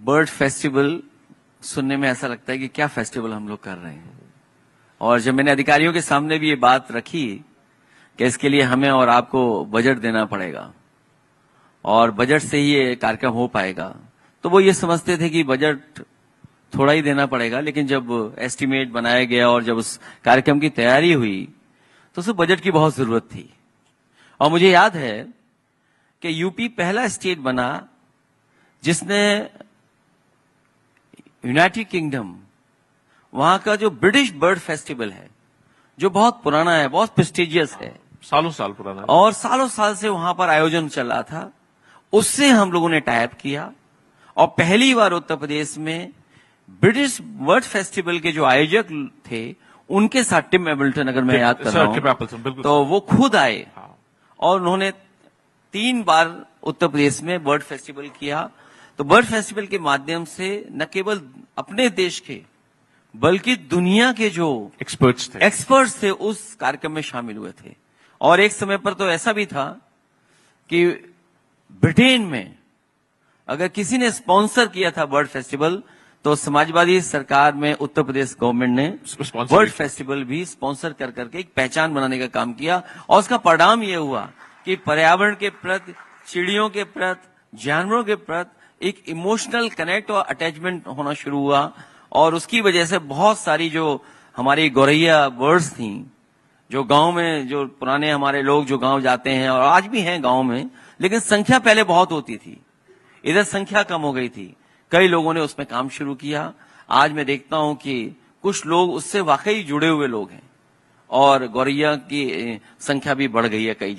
Bird festival सुनने में ऐसा लगता है कि क्या फेस्टिवल हम लोग कर रहे हैं। और जब मैंने अधिकारियों के सामने भी ये बात रखी कि इसके लिए हमें और आपको बजट देना पड़ेगा और बजट से ही ये कार्यक्रम हो पाएगा, तो वो ये समझते थे कि बजट थोड़ा ही देना पड़ेगा। लेकिन जब एस्टीमेट बनाया गया और जब उस कार्यक्रम की तैयारी हुई तो उस बजट की बहुत जरूरत थी। और मुझे याद है कि यूपी पहला स्टेट बना जिसने यूनाइटेड किंगडम, वहां का जो ब्रिटिश बर्ड फेस्टिवल है, जो बहुत पुराना है, बहुत प्रेस्टिजियस है, सालों साल पुराना है, और सालों साल से वहां पर आयोजन चल रहा था, उससे हम लोगों ने टाइप किया और पहली बार उत्तर प्रदेश में ब्रिटिश बर्ड फेस्टिवल के जो आयोजक थे उनके साथ टिम एबल्टन, अगर मैं याद कर रहा हूं, तो वो खुद आए और उन्होंने 3 बार उत्तर प्रदेश में बर्ड फेस्टिवल किया। तो बर्ड फेस्टिवल के माध्यम से न केवल अपने देश के बल्कि दुनिया के जो एक्सपर्ट्स थे उस कार्यक्रम में शामिल हुए थे। और एक समय पर तो ऐसा भी था कि ब्रिटेन में अगर किसी ने स्पॉन्सर किया था बर्ड फेस्टिवल तो समाजवादी सरकार में उत्तर प्रदेश गवर्नमेंट ने बर्ड फेस्टिवल भी स्पॉन्सर कर करके एक पहचान बनाने का काम किया। और उसका परिणाम यह हुआ कि पर्यावरण के प्रति, चिड़ियों के प्रति, जानवरों के प्रति एक इमोशनल कनेक्ट और अटैचमेंट होना शुरू हुआ। और उसकी वजह से बहुत सारी जो हमारी गौरैया बर्ड्स थी, जो गांव में, जो पुराने हमारे लोग जो गांव जाते हैं और आज भी हैं गांव में, लेकिन संख्या पहले बहुत होती थी, इधर संख्या कम हो गई थी। कई लोगों ने उसमें काम शुरू किया। आज मैं देखता हूं कि कुछ लोग उससे वाकई जुड़े हुए लोग हैं और गौरैया की संख्या भी बढ़ गई है कई